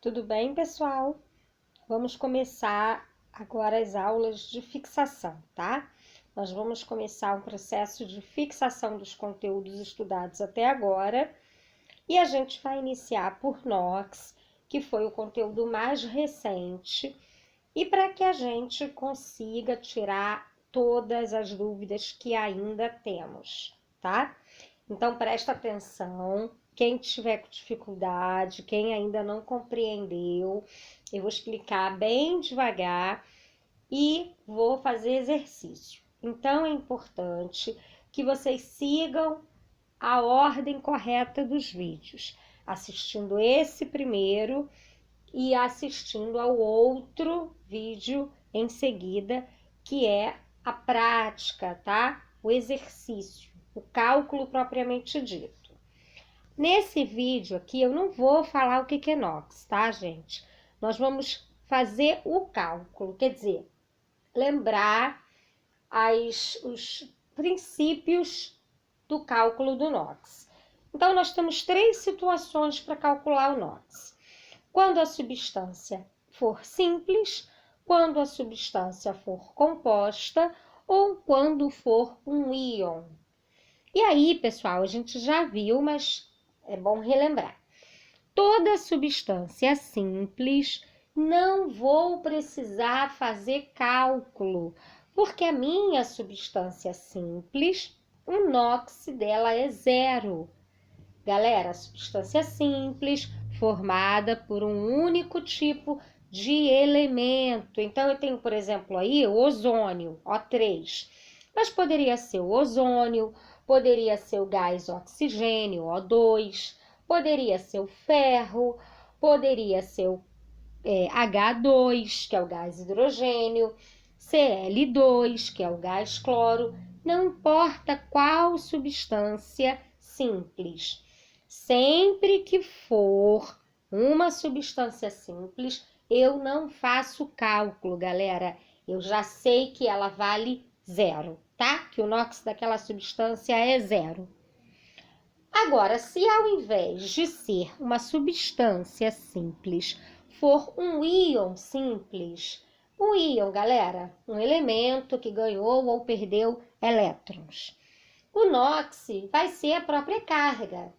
Tudo bem, pessoal? Vamos começar agora as aulas de fixação, tá? Nós vamos começar um processo de fixação dos conteúdos estudados até agora e a gente vai iniciar por NOX, que foi o conteúdo mais recente, e para que a gente consiga tirar todas as dúvidas que ainda temos, tá? Então, presta atenção. Quem tiver com dificuldade, quem ainda não compreendeu, eu vou explicar bem devagar e vou fazer exercício. Então, é importante que vocês sigam a ordem correta dos vídeos, assistindo esse primeiro e assistindo ao outro vídeo em seguida, que é a prática, tá? O exercício, o cálculo propriamente dito. Nesse vídeo aqui eu não vou falar o que é NOX, tá, gente? Nós vamos fazer o cálculo, quer dizer, lembrar os princípios do cálculo do NOX. Então, nós temos três situações para calcular o NOX. Quando a substância for simples, quando a substância for composta ou quando for um íon. E aí, pessoal, a gente já viu, mas é bom relembrar. Toda substância simples, não vou precisar fazer cálculo, porque a minha substância simples, o NOX dela é zero. Galera, a substância simples, formada por um único tipo de elemento. Então, eu tenho, por exemplo, aí o ozônio, O3. Mas poderia ser o ozônio, poderia ser o gás oxigênio, O2, poderia ser o ferro, poderia ser o H2, que é o gás hidrogênio, Cl2, que é o gás cloro. Não importa qual substância simples. Sempre que for uma substância simples, eu não faço cálculo, galera. Eu já sei que ela vale zero, tá? Que o NOX daquela substância é zero. Agora, se ao invés de ser uma substância simples, for um íon simples, o íon, galera, um elemento que ganhou ou perdeu elétrons. O NOX vai ser a própria carga.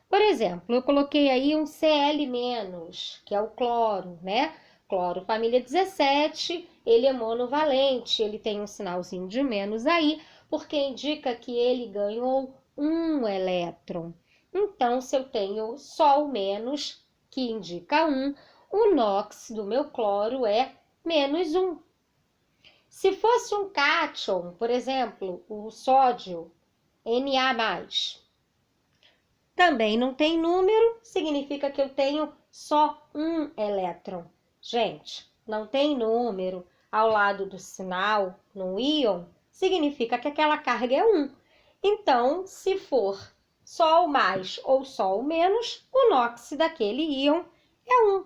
Por exemplo, eu coloquei aí um Cl-, que é o cloro, né? Cloro família 17, ele é monovalente, ele tem um sinalzinho de menos aí, porque indica que ele ganhou um elétron. Então, se eu tenho só o menos, que indica 1, o NOX do meu cloro é menos 1. Se fosse um cátion, por exemplo, o sódio, Na+, também não tem número, significa que eu tenho só um elétron. Gente, não tem número ao lado do sinal no íon, significa que aquela carga é 1. Então, se for só o mais ou só o menos, o NOX daquele íon é 1.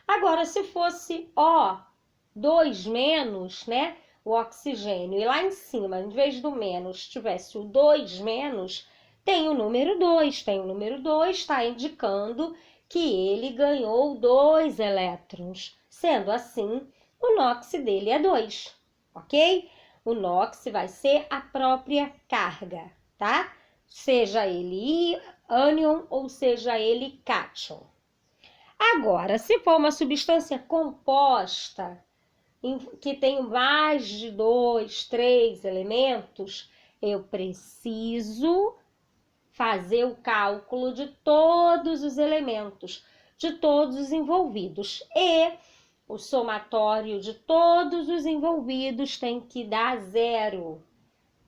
Agora, se fosse O2-, né, o oxigênio, e lá em cima, em vez do menos, tivesse o 2-, tem o número 2. Tem o número 2, está indicando que ele ganhou 2 elétrons. Sendo assim, o NOX dele é 2, ok? O NOX vai ser a própria carga, tá? Seja ele ânion ou seja ele cátion. Agora, se for uma substância composta, que tem mais de 2, 3 elementos, eu preciso fazer o cálculo de todos os elementos, de todos os envolvidos. E o somatório de todos os envolvidos tem que dar zero.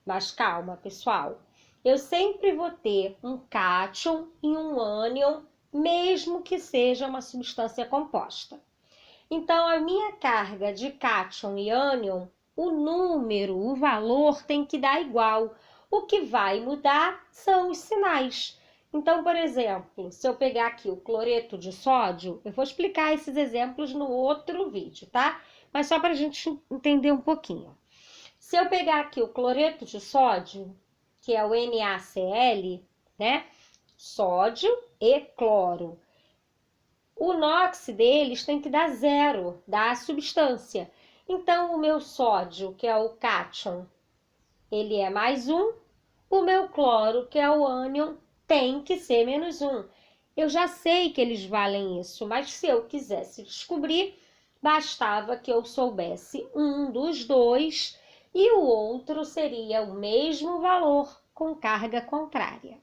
Mas calma, pessoal. Eu sempre vou ter um cátion e um ânion, mesmo que seja uma substância composta. Então, a minha carga de cátion e ânion, o número, o valor tem que dar igual. O que vai mudar são os sinais. Então, por exemplo, se eu pegar aqui o cloreto de sódio, eu vou explicar esses exemplos no outro vídeo, tá? Mas só para a gente entender um pouquinho. Se eu pegar aqui o cloreto de sódio, que é o NaCl, né? Sódio e cloro. o NOx deles tem que dar 0, da substância. Então, o meu sódio, que é o cátion, ele é +1. O meu cloro, que é o ânion, tem que ser -1. Eu já sei que eles valem isso, mas se eu quisesse descobrir, bastava que eu soubesse um dos dois e o outro seria o mesmo valor com carga contrária.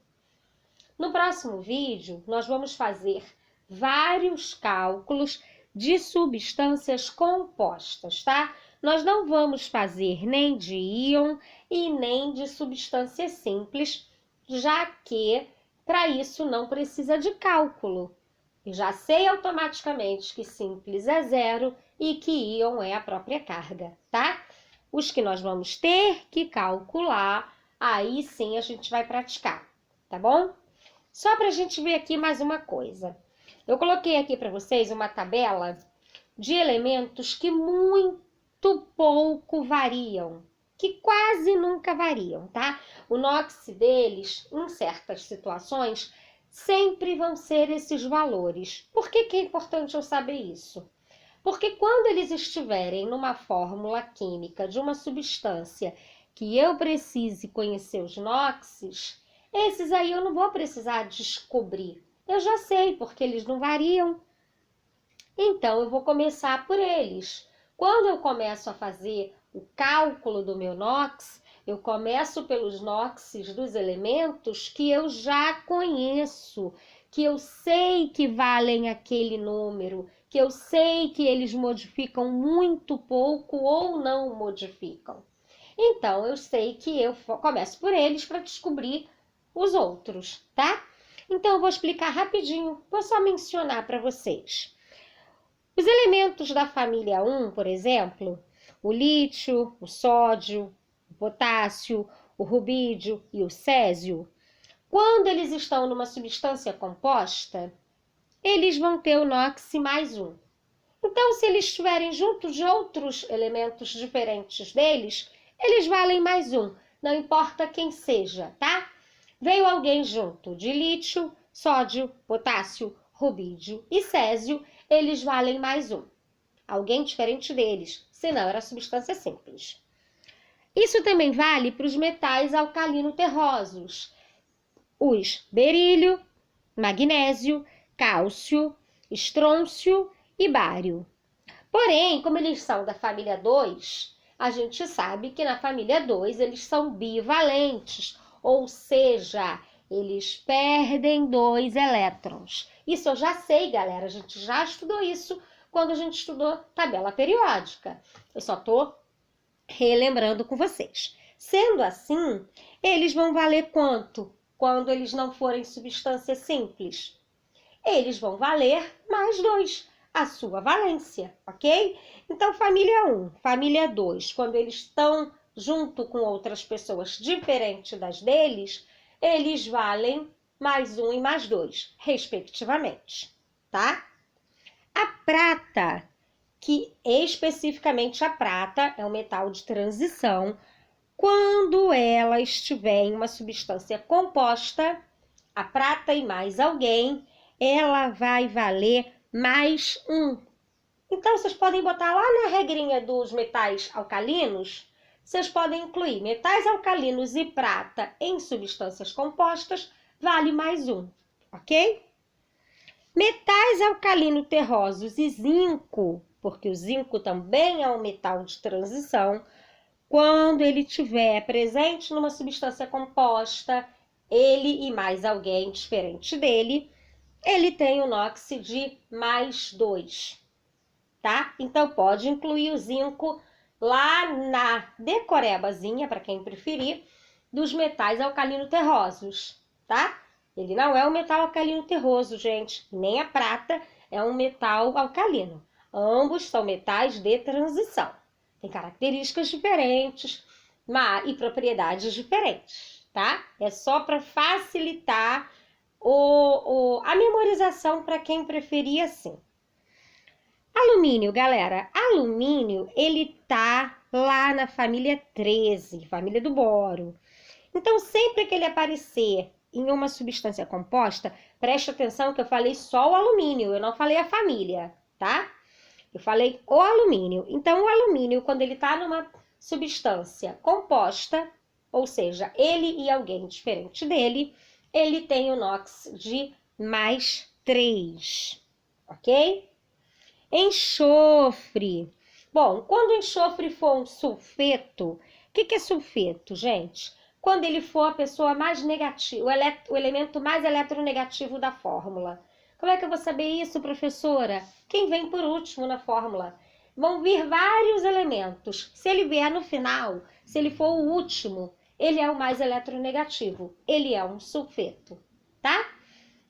No próximo vídeo, nós vamos fazer vários cálculos de substâncias compostas, tá? Nós não vamos fazer nem de íon e nem de substância simples, já que para isso não precisa de cálculo. Eu já sei automaticamente que simples é 0 e que íon é a própria carga, tá? Os que nós vamos ter que calcular, aí sim a gente vai praticar, tá bom? Só para a gente ver aqui mais uma coisa. Eu coloquei aqui para vocês uma tabela de elementos que muito pouco variam, que quase nunca variam, tá? O NOx deles, em certas situações, sempre vão ser esses valores. Por que que é importante eu saber isso? Porque quando eles estiverem numa fórmula química de uma substância que eu precise conhecer os NOxes, esses aí eu não vou precisar descobrir. Eu já sei, porque eles não variam. Então, eu vou começar por eles. Quando eu começo a fazer o cálculo do meu NOx, eu começo pelos NOxes dos elementos que eu já conheço, que eu sei que valem aquele número, que eu sei que eles modificam muito pouco ou não modificam. Então, eu sei que eu começo por eles para descobrir os outros, tá? Então, eu vou explicar rapidinho, vou só mencionar para vocês. Os elementos da família 1, por exemplo, o lítio, o sódio, o potássio, o rubídio e o césio, quando eles estão numa substância composta, eles vão ter o NOx +1. Então, se eles estiverem junto de outros elementos diferentes deles, eles valem +1, não importa quem seja, tá? Veio alguém junto de lítio, sódio, potássio, rubídio e césio, eles valem +1. Alguém diferente deles, senão era substância simples. Isso também vale para os metais alcalino-terrosos, os berílio, magnésio, cálcio, estrôncio e bário. Porém, como eles são da família 2, a gente sabe que na família 2 eles são bivalentes, ou seja, eles perdem 2 elétrons. Isso eu já sei, galera, a gente já estudou isso quando a gente estudou tabela periódica. Eu só estou relembrando com vocês. Sendo assim, eles vão valer quanto quando eles não forem substância simples? Eles vão valer +2, a sua valência, ok? Então, família 1, família 2, quando eles estão junto com outras pessoas diferentes das deles, eles valem +1 e +2, respectivamente, tá? A prata, que especificamente a prata é um metal de transição, quando ela estiver em uma substância composta, a prata e mais alguém, ela vai valer +1. Então, vocês podem botar lá na regrinha dos metais alcalinos, vocês podem incluir metais alcalinos e prata em substâncias compostas, vale +1, ok? Metais alcalino-terrosos e zinco, porque o zinco também é um metal de transição, quando ele estiver presente numa substância composta, ele e mais alguém diferente dele, ele tem o NOx de +2, tá? Então, pode incluir o zinco lá na decorebazinha, para quem preferir, dos metais alcalino-terrosos, tá? Ele não é um metal alcalino-terroso, gente, nem a prata é um metal alcalino. Ambos são metais de transição. Tem características diferentes e propriedades diferentes, tá? É só para facilitar a memorização para quem preferir assim. Alumínio, galera. Alumínio, ele tá lá na família 13, família do boro. Então, sempre que ele aparecer em uma substância composta, preste atenção que eu falei só o alumínio, eu não falei a família, tá? Eu falei o alumínio. Então, o alumínio, quando ele está numa substância composta, ou seja, ele e alguém diferente dele, ele tem o NOx de mais 3, ok? Enxofre. Bom, quando o enxofre for um sulfeto, o que é sulfeto, gente? Quando ele for a pessoa mais negativa, o elemento mais eletronegativo da fórmula. Como é que eu vou saber isso, professora? Quem vem por último na fórmula? Vão vir vários elementos. Se ele vier no final, se ele for o último, ele é o mais eletronegativo. Ele é um sulfeto, tá?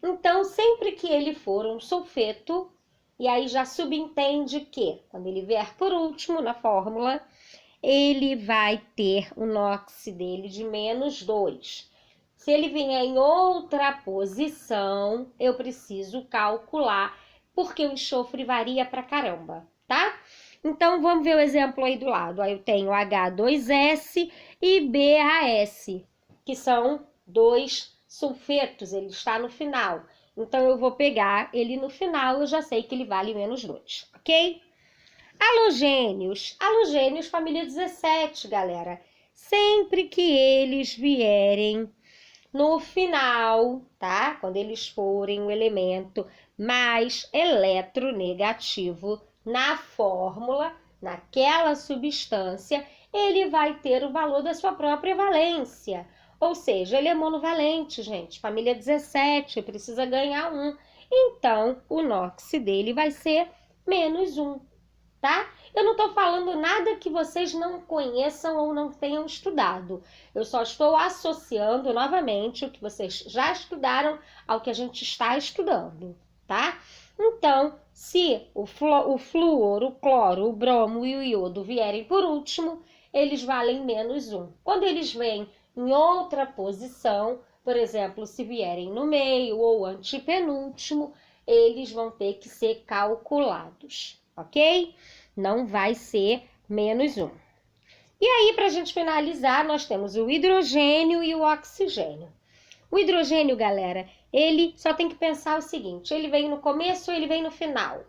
Então, sempre que ele for um sulfeto, e aí já subentende que, quando ele vier por último na fórmula, ele vai ter o NOx dele de menos 2. Se ele vier em outra posição, eu preciso calcular, porque o enxofre varia pra caramba, tá? Então, vamos ver o exemplo aí do lado. Aí eu tenho H2S e BAS, que são dois sulfetos, ele está no final. Então, eu vou pegar ele no final, eu já sei que ele vale menos 2, ok? Halogênios. Halogênios, família 17, galera. Sempre que eles vierem no final, tá? Quando eles forem o elemento mais eletronegativo na fórmula, naquela substância, ele vai ter o valor da sua própria valência. Ou seja, ele é monovalente, gente. Família 17, precisa ganhar 1. Então, o NOx dele vai ser menos 1, tá? Eu não estou falando nada que vocês não conheçam ou não tenham estudado. Eu só estou associando novamente o que vocês já estudaram ao que a gente está estudando, tá? Então, se o flúor, o cloro, o bromo e o iodo vierem por último, eles valem menos 1. Quando eles vêm em outra posição, por exemplo, se vierem no meio ou antepenúltimo, eles vão ter que ser calculados, ok? Não vai ser menos 1. E aí, para a gente finalizar, nós temos o hidrogênio e o oxigênio. O hidrogênio, galera, ele só tem que pensar o seguinte, ele vem no começo ou ele vem no final?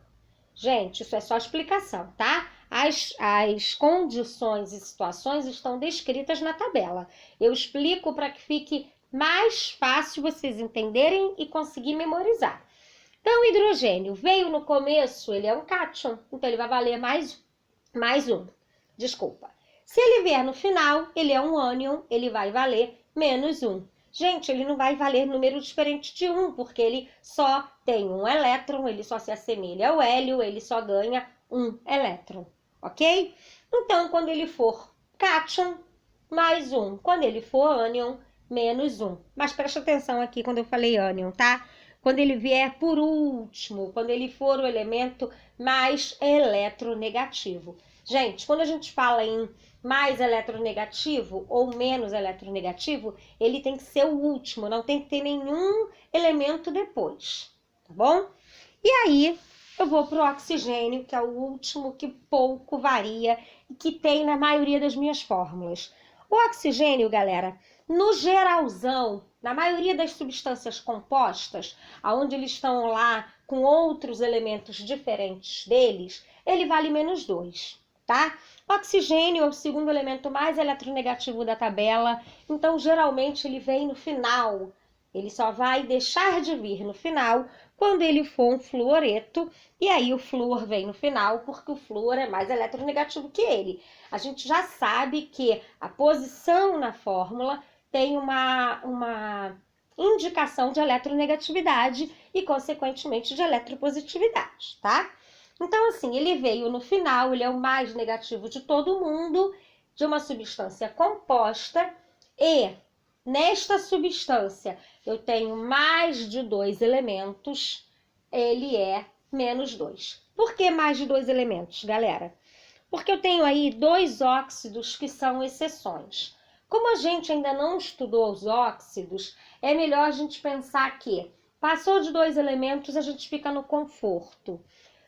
Gente, isso é só explicação, tá? As condições e situações estão descritas na tabela. Eu explico para que fique mais fácil vocês entenderem e conseguir memorizar. Então, o hidrogênio veio no começo, ele é um cátion, então ele vai valer mais 1. Desculpa. Se ele vier no final, ele é um ânion, ele vai valer menos 1. Gente, ele não vai valer número diferente de 1, porque ele só tem um elétron, ele só se assemelha ao hélio, ele só ganha um elétron, ok? Então, quando ele for cátion, mais 1. Quando ele for ânion, menos 1. Mas presta atenção aqui quando eu falei ânion, tá? Quando ele vier por último, quando ele for o elemento mais eletronegativo. Gente, quando a gente fala em mais eletronegativo ou menos eletronegativo, ele tem que ser o último, não tem que ter nenhum elemento depois, tá bom? E aí, eu vou para o oxigênio, que é o último, que pouco varia e que tem na maioria das minhas fórmulas. O oxigênio, galera, no geralzão, na maioria das substâncias compostas, onde eles estão lá com outros elementos diferentes deles, ele vale menos 2, tá? O oxigênio é o segundo elemento mais eletronegativo da tabela, então geralmente ele vem no final. Ele só vai deixar de vir no final quando ele for um fluoreto, e aí o flúor vem no final, porque o flúor é mais eletronegativo que ele. A gente já sabe que a posição na fórmula tem uma indicação de eletronegatividade e, consequentemente, de eletropositividade, tá? Então, assim, ele veio no final, ele é o mais negativo de todo mundo, de uma substância composta, e nesta substância eu tenho mais de 2 elementos, ele é menos 2. Por que mais de 2 elementos, galera? Porque eu tenho aí 2 óxidos que são exceções. Como a gente ainda não estudou os óxidos, é melhor a gente pensar que passou de 2 elementos, a gente fica no conforto.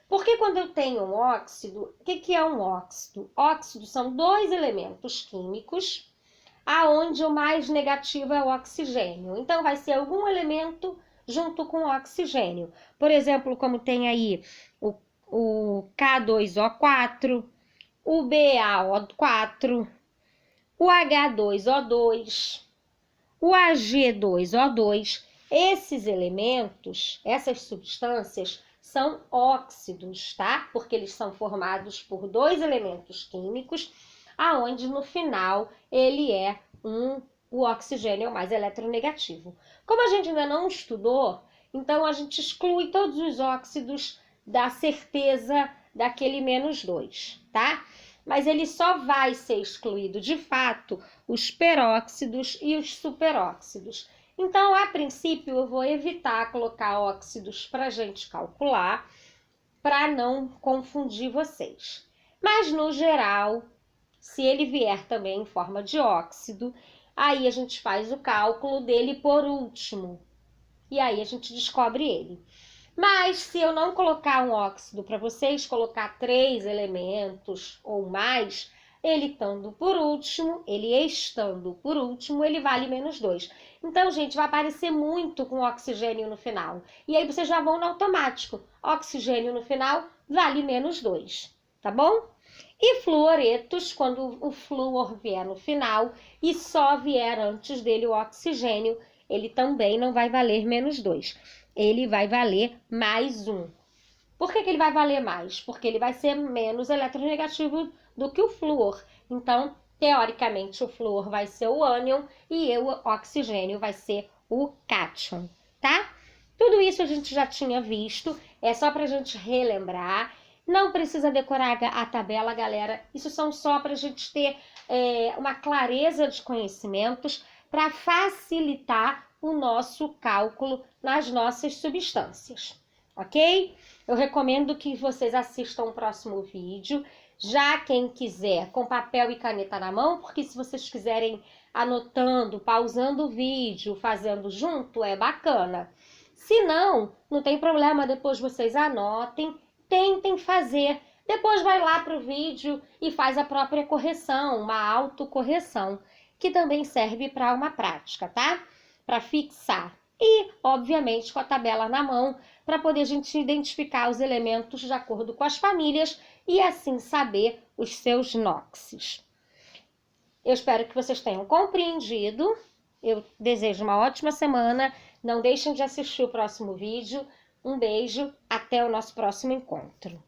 Porque quando eu tenho um óxido, o que é um óxido? Óxido são 2 elementos químicos aonde o mais negativo é o oxigênio. Então, vai ser algum elemento junto com o oxigênio. Por exemplo, como tem aí o K2O4, o BaO4, o H2O2, o Ag2O2. Esses elementos, essas substâncias, são óxidos, tá? Porque eles são formados por dois elementos químicos, aonde no final ele é o oxigênio é o mais eletronegativo. Como a gente ainda não estudou, então a gente exclui todos os óxidos da certeza daquele -2, tá? Mas ele só vai ser excluído de fato os peróxidos e os superóxidos. Então, a princípio, eu vou evitar colocar óxidos para a gente calcular, para não confundir vocês. Mas, no geral, se ele vier também em forma de óxido, aí a gente faz o cálculo dele por último. E aí a gente descobre ele. Mas se eu não colocar um óxido para vocês, colocar 3 elementos ou mais, ele estando por último, ele vale -2. Então, gente, vai aparecer muito com oxigênio no final. E aí vocês já vão no automático. Oxigênio no final vale -2, tá bom? E fluoretos, quando o flúor vier no final e só vier antes dele o oxigênio, ele também não vai valer -2. Ele vai valer +1. Por que ele vai valer mais? Porque ele vai ser menos eletronegativo do que o flúor. Então, teoricamente, o flúor vai ser o ânion e o oxigênio vai ser o cátion, tá? Tudo isso a gente já tinha visto, é só para a gente relembrar. Não precisa decorar a tabela, galera. Isso são só para a gente ter uma clareza de conhecimentos para facilitar o nosso cálculo nas nossas substâncias, ok? Eu recomendo que vocês assistam o próximo vídeo, já quem quiser, com papel e caneta na mão, porque se vocês quiserem anotando, pausando o vídeo, fazendo junto, é bacana. Se não, não tem problema, depois vocês anotem, tentem fazer. Depois vai lá para o vídeo e faz a própria correção, uma autocorreção, que também serve para uma prática, tá? Para fixar. E, obviamente, com a tabela na mão, para poder a gente identificar os elementos de acordo com as famílias e assim saber os seus NOxes. Eu espero que vocês tenham compreendido. Eu desejo uma ótima semana. Não deixem de assistir o próximo vídeo. Um beijo, até o nosso próximo encontro.